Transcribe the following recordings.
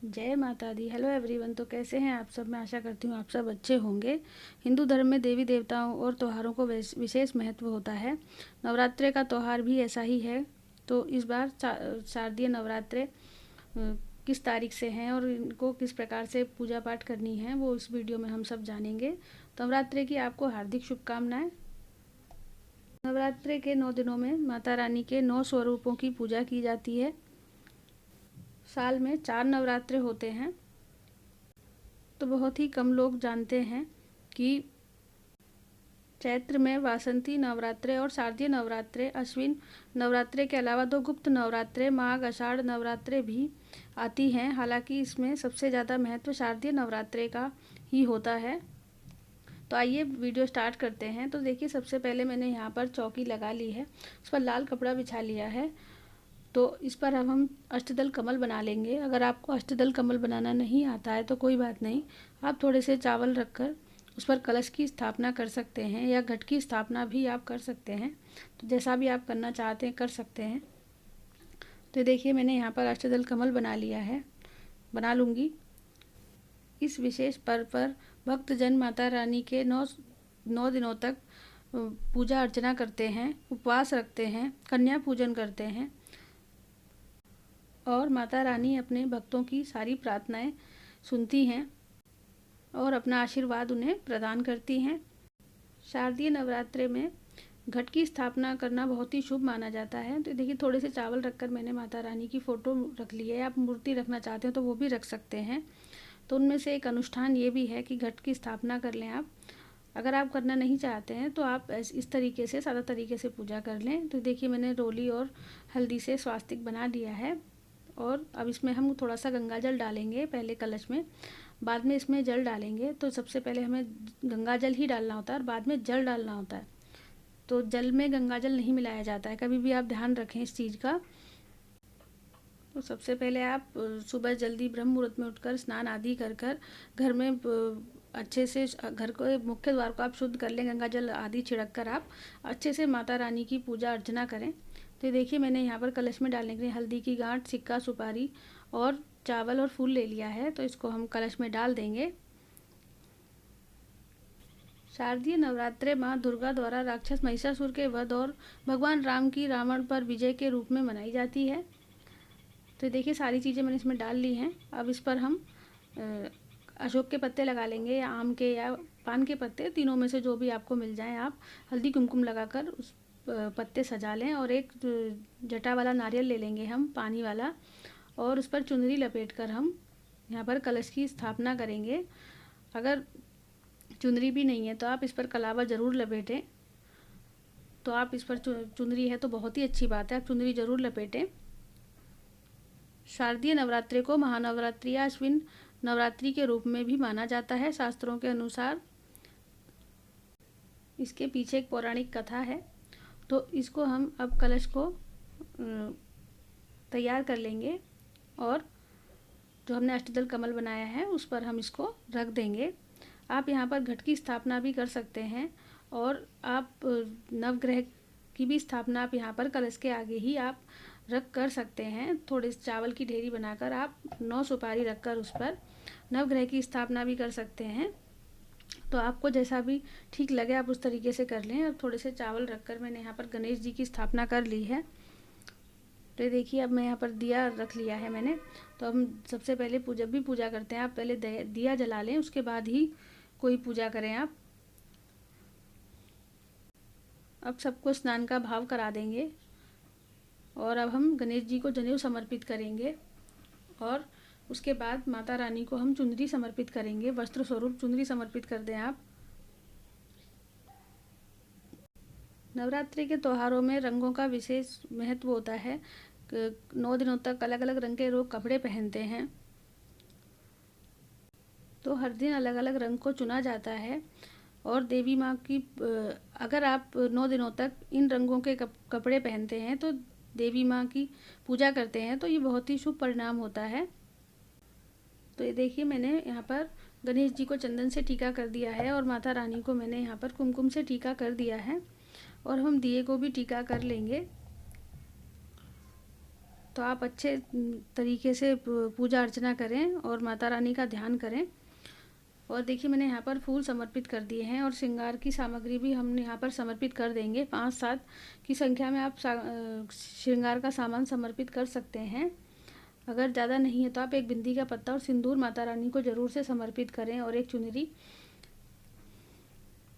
जय माता दी। Hello everyone. तो कैसे हैं आप सब? मैं आशा करती हूँ आप सब अच्छे होंगे। हिंदू धर्म में देवी देवताओं और त्योहारों को विशेष महत्व होता है। नवरात्रे का त्यौहार भी ऐसा ही है। तो इस बार शारदीय नवरात्रे किस तारीख से हैं और इनको किस प्रकार से पूजा पाठ करनी है वो इस वीडियो में हम सब जानेंगे। नवरात्रे की आपको हार्दिक शुभकामनाएं। नवरात्रे के 9 दिनों में माता रानी के 9 स्वरूपों की पूजा की जाती है। साल में 4 नवरात्रे होते हैं। तो बहुत ही कम लोग जानते हैं कि चैत्र में वासंती नवरात्रे और शारदीय नवरात्रे, अश्विन नवरात्रे के अलावा 2 गुप्त नवरात्रे, माघ आषाढ़ नवरात्रे भी आती हैं। हालांकि इसमें सबसे ज़्यादा महत्व शारदीय नवरात्रे का ही होता है। तो आइए वीडियो स्टार्ट करते हैं। तो देखिए, सबसे पहले मैंने यहाँ पर चौकी लगा ली है, उस पर लाल कपड़ा बिछा लिया है। तो इस पर अब हम अष्टदल कमल बना लेंगे। अगर आपको अष्टदल कमल बनाना नहीं आता है तो कोई बात नहीं, आप थोड़े से चावल रखकर उस पर कलश की स्थापना कर सकते हैं या घट की स्थापना भी आप कर सकते हैं। तो जैसा भी आप करना चाहते हैं कर सकते हैं। तो देखिए, मैंने यहाँ पर अष्टदल कमल बना लिया है, बना लूँगी। इस विशेष पर्व पर भक्तजन माता रानी के 9 दिनों तक पूजा अर्चना करते हैं, उपवास रखते हैं, कन्या पूजन करते हैं और माता रानी अपने भक्तों की सारी प्रार्थनाएं सुनती हैं और अपना आशीर्वाद उन्हें प्रदान करती हैं। शारदीय नवरात्रे में घट की स्थापना करना बहुत ही शुभ माना जाता है। तो देखिए, थोड़े से चावल रखकर मैंने माता रानी की फ़ोटो रख ली है। आप मूर्ति रखना चाहते हैं तो वो भी रख सकते हैं। तो उनमें से एक अनुष्ठान ये भी है कि घट की स्थापना कर लें आप। अगर आप करना नहीं चाहते हैं तो आप इस तरीके से, सादा तरीके से पूजा कर लें। तो देखिए, मैंने रोली और हल्दी से स्वास्तिक बना दिया है और अब इसमें हम थोड़ा सा गंगा जल डालेंगे, पहले कलश में, बाद में इसमें जल डालेंगे। तो सबसे पहले हमें गंगा जल ही डालना होता है और बाद में जल डालना होता है। तो जल में गंगा जल नहीं मिलाया जाता है, कभी भी आप ध्यान रखें इस चीज़ का। तो सबसे पहले आप सुबह जल्दी ब्रह्म मुहूर्त में उठकर स्नान आदि कर कर घर में अच्छे से घर को, मुख्य द्वार को आप शुद्ध कर लें। गंगा जल आदि छिड़क कर आप अच्छे से माता रानी की पूजा अर्चना करें। तो देखिए, मैंने यहाँ पर कलश में डालने के लिए हल्दी की गांठ, सिक्का, सुपारी और चावल और फूल ले लिया है। तो इसको हम कलश में डाल देंगे। शारदीय नवरात्रे माँ दुर्गा द्वारा राक्षस महिषासुर के वध और भगवान राम की रावण पर विजय के रूप में मनाई जाती है। तो देखिए, सारी चीज़ें मैंने इसमें डाल ली हैं। अब इस पर हम अशोक के पत्ते लगा लेंगे या आम के या पान के पत्ते, तीनों में से जो भी आपको मिल जाएं। आप हल्दी कुमकुम लगाकर उस पत्ते सजा लें और एक जटा वाला नारियल ले लेंगे हम, पानी वाला, और उस पर चुनरी लपेट कर हम यहाँ पर कलश की स्थापना करेंगे। अगर चुनरी भी नहीं है तो आप इस पर कलावा ज़रूर लपेटें। तो आप इस पर चुनरी है तो बहुत ही अच्छी बात है, आप चुनरी ज़रूर लपेटें। शारदीय नवरात्रि को महानवरात्रि या अश्विन नवरात्रि के रूप में भी माना जाता है। शास्त्रों के अनुसार इसके पीछे एक पौराणिक कथा है। तो इसको हम अब कलश को तैयार कर लेंगे और जो हमने अष्टदल कमल बनाया है उस पर हम इसको रख देंगे। आप यहाँ पर घट की स्थापना भी कर सकते हैं और आप नवग्रह की भी स्थापना आप यहाँ पर कलश के आगे ही आप रख कर सकते हैं। थोड़े चावल की ढेरी बनाकर आप 9 सुपारी रखकर उस पर नवग्रह की स्थापना भी कर सकते हैं। तो आपको जैसा भी ठीक लगे आप उस तरीके से कर लें। अब थोड़े से चावल रखकर मैंने यहाँ पर गणेश जी की स्थापना कर ली है। तो देखिए, अब मैं यहाँ पर दिया रख लिया है मैंने। तो हम सबसे पहले जब भी पूजा करते हैं आप पहले दिया जला लें, उसके बाद ही कोई पूजा करें आप। अब सबको स्नान का भाव करा देंगे और अब हम गणेश जी को जनेऊ समर्पित करेंगे और उसके बाद माता रानी को हम चुनरी समर्पित करेंगे। वस्त्र स्वरूप चुनरी समर्पित कर दें आप। नवरात्रि के त्योहारों में रंगों का विशेष महत्व होता है। 9 दिनों तक अलग अलग रंग के लोग कपड़े पहनते हैं। तो हर दिन अलग अलग रंग को चुना जाता है और देवी माँ की, अगर आप 9 दिनों तक इन रंगों के कपड़े पहनते हैं तो देवी माँ की पूजा करते हैं तो ये बहुत ही शुभ परिणाम होता है। तो ये देखिए, मैंने यहाँ पर गणेश जी को चंदन से टीका कर दिया है और माता रानी को मैंने यहाँ पर कुमकुम से टीका कर दिया है और हम दिए को भी टीका कर लेंगे। तो आप अच्छे तरीके से पूजा अर्चना करें और माता रानी का ध्यान करें। और देखिए मैंने यहाँ पर फूल समर्पित कर दिए हैं और श्रृंगार की सामग्री भी हम यहाँ पर समर्पित कर देंगे। 5-7 की संख्या में आप श्रृंगार का सामान समर्पित कर सकते हैं। अगर ज़्यादा नहीं है तो आप एक बिंदी का पत्ता और सिंदूर माता रानी को ज़रूर से समर्पित करें और एक चुनरी।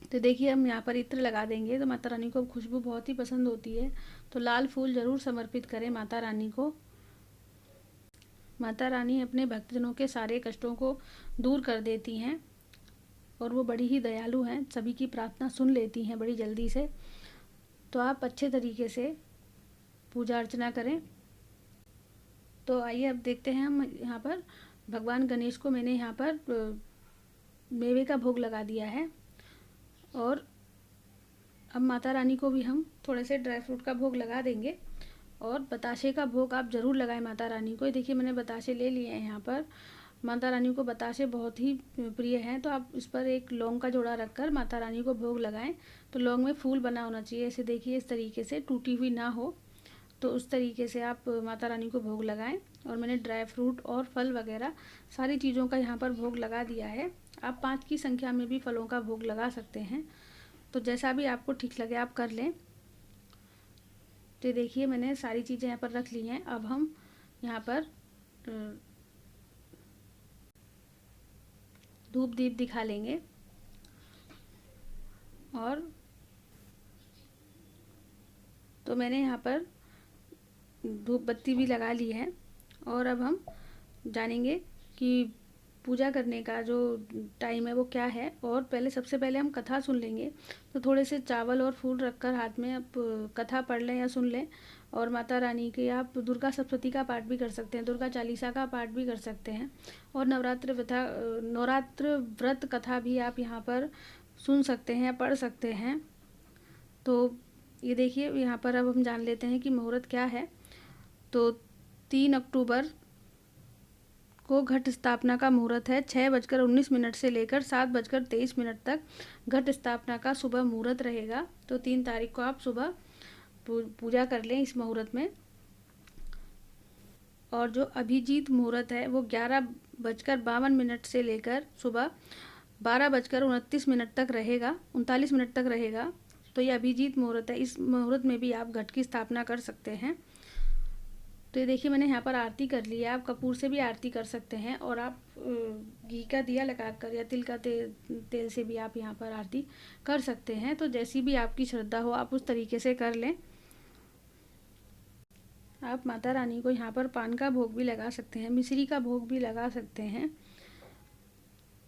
तो देखिए हम यहाँ पर इत्र लगा देंगे, तो माता रानी को खुशबू बहुत ही पसंद होती है, तो लाल फूल ज़रूर समर्पित करें माता रानी को। माता रानी अपने भक्तजनों के सारे कष्टों को दूर कर देती हैं और वो बड़ी ही दयालु हैं, सभी की प्रार्थना सुन लेती हैं बड़ी जल्दी से। तो आप अच्छे तरीके से पूजा अर्चना करें। तो आइए अब देखते हैं, हम यहाँ पर भगवान गणेश को मैंने यहाँ पर मेवे का भोग लगा दिया है और अब माता रानी को भी हम थोड़े से ड्राई फ्रूट का भोग लगा देंगे। और बताशे का भोग आप ज़रूर लगाएं माता रानी को। देखिए मैंने बताशे ले लिए हैं यहाँ पर। माता रानी को बताशे बहुत ही प्रिय हैं, तो आप इस पर एक लौंग का जोड़ा रखकर माता रानी को भोग लगाएं। तो लौंग में फूल बना होना चाहिए, ऐसे देखिए इस तरीके से टूटी हुई ना हो, तो उस तरीके से आप माता रानी को भोग लगाएं। और मैंने ड्राई फ्रूट और फल वगैरह सारी चीज़ों का यहाँ पर भोग लगा दिया है। आप 5 की संख्या में भी फलों का भोग लगा सकते हैं, तो जैसा भी आपको ठीक लगे आप कर लें। तो देखिए मैंने सारी चीज़ें यहाँ पर रख ली हैं। अब हम यहाँ पर धूप दीप दिखा लेंगे और तो मैंने यहाँ पर धूप बत्ती भी लगा ली है। और अब हम जानेंगे कि पूजा करने का जो टाइम है वो क्या है। और पहले सबसे पहले हम कथा सुन लेंगे, तो थोड़े से चावल और फूल रखकर हाथ में आप कथा पढ़ लें या सुन लें। और माता रानी के आप दुर्गा सप्तशती का पाठ भी कर सकते हैं, दुर्गा चालीसा का पाठ भी कर सकते हैं। और नवरात्र व्रत कथा भी आप यहाँ पर सुन सकते हैं, पढ़ सकते हैं। तो ये देखिए यहाँ पर अब हम जान लेते हैं कि मुहूर्त क्या है। तो 3 अक्टूबर को घट स्थापना का मुहूर्त है। 6:19 से लेकर 7:23 तक घट स्थापना का सुबह मुहूर्त रहेगा। तो 3 तारीख को आप सुबह पूजा कर लें इस मुहूर्त में। और जो अभिजीत मुहूर्त है वो 11:52 से लेकर सुबह 12:29 तक रहेगा, 39 मिनट तक रहेगा। तो ये अभिजीत मुहूर्त है, इस मुहूर्त में भी आप घट की स्थापना कर सकते हैं। तो ये देखिए मैंने यहाँ पर आरती कर ली है। आप कपूर से भी आरती कर सकते हैं और आप घी का दिया लगाकर या तिल का तेल से भी आप यहाँ पर आरती कर सकते हैं। तो जैसी भी आपकी श्रद्धा हो आप उस तरीके से कर लें। आप माता रानी को यहाँ पर पान का भोग भी लगा सकते हैं, मिश्री का भोग भी लगा सकते हैं।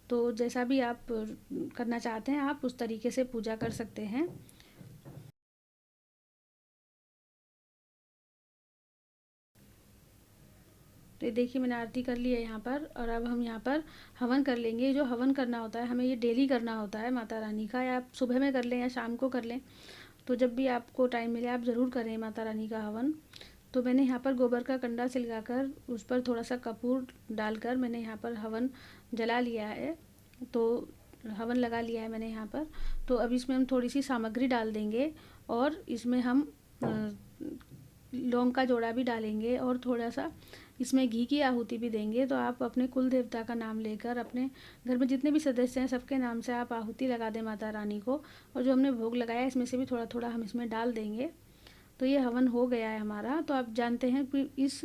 तो जैसा भी आप करना चाहते हैं आप उस तरीके से पूजा कर सकते हैं। तो देखिए मैंने आरती कर ली है यहाँ पर। और अब हम यहाँ पर हवन कर लेंगे। जो हवन करना होता है हमें ये डेली करना होता है माता रानी का, या आप सुबह में कर लें या शाम को कर लें, तो जब भी आपको टाइम मिले आप ज़रूर करें माता रानी का हवन। तो मैंने यहाँ पर गोबर का कंडा सिलगाकर उस पर थोड़ा सा कपूर डालकर मैंने यहाँ पर हवन जला लिया है। तो हवन लगा लिया है मैंने यहाँ पर। तो अब इसमें हम थोड़ी सी सामग्री डाल देंगे और इसमें हम लौंग का जोड़ा भी डालेंगे और थोड़ा सा इसमें घी की आहुति भी देंगे। तो आप अपने कुल देवता का नाम लेकर अपने घर में जितने भी सदस्य हैं सबके नाम से आप आहुति लगा दें माता रानी को। और जो हमने भोग लगाया है इसमें से भी थोड़ा थोड़ा हम इसमें डाल देंगे। तो ये हवन हो गया है हमारा। तो आप जानते हैं कि इस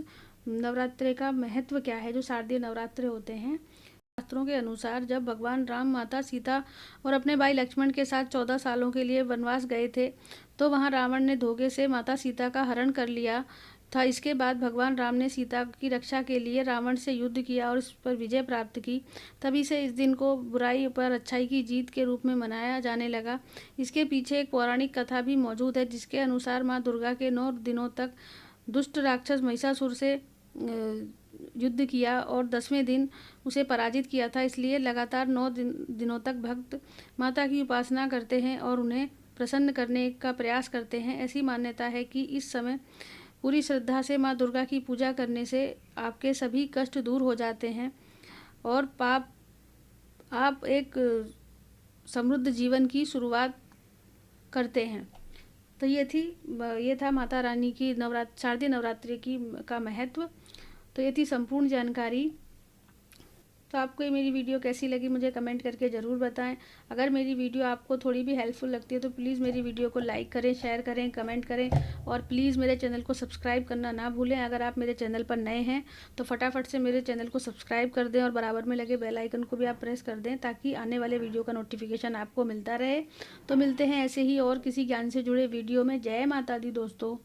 नवरात्रे का महत्व क्या है। जो शारदीय नवरात्रे होते हैं, शास्त्रों के अनुसार जब भगवान राम माता सीता और अपने भाई लक्ष्मण के साथ 14 सालों के लिए वनवास गए थे, तो वहां रावण ने धोखे से माता सीता का हरण कर लिया था। इसके बाद भगवान राम ने सीता की रक्षा के लिए रावण से युद्ध किया और इस पर विजय प्राप्त की। तभी से इस दिन को बुराई पर अच्छाई की जीत के रूप में मनाया जाने लगा। इसके पीछे एक पौराणिक कथा भी मौजूद है, जिसके अनुसार माँ दुर्गा के 9 दिनों तक दुष्ट राक्षस महिषासुर से युद्ध किया और 10वें दिन उसे पराजित किया था। इसलिए लगातार 9 दिनों तक भक्त माता की उपासना करते हैं और उन्हें प्रसन्न करने का प्रयास करते हैं। ऐसी मान्यता है कि इस समय पूरी श्रद्धा से माँ दुर्गा की पूजा करने से आपके सभी कष्ट दूर हो जाते हैं और आप एक समृद्ध जीवन की शुरुआत करते हैं। तो ये था माता रानी की शारदीय नवरात्रि का महत्व। तो ये थी संपूर्ण जानकारी। तो आपको ये मेरी वीडियो कैसी लगी मुझे कमेंट करके ज़रूर बताएं। अगर मेरी वीडियो आपको थोड़ी भी हेल्पफुल लगती है तो प्लीज़ मेरी वीडियो को लाइक करें, शेयर करें, कमेंट करें और प्लीज़ मेरे चैनल को सब्सक्राइब करना ना भूलें। अगर आप मेरे चैनल पर नए हैं तो फटाफट से मेरे चैनल को सब्सक्राइब कर दें और बराबर में लगे बेल आइकन को भी आप प्रेस कर दें ताकि आने वाले वीडियो का नोटिफिकेशन आपको मिलता रहे। तो मिलते हैं ऐसे ही और किसी ज्ञान से जुड़े वीडियो में। जय माता दी दोस्तों।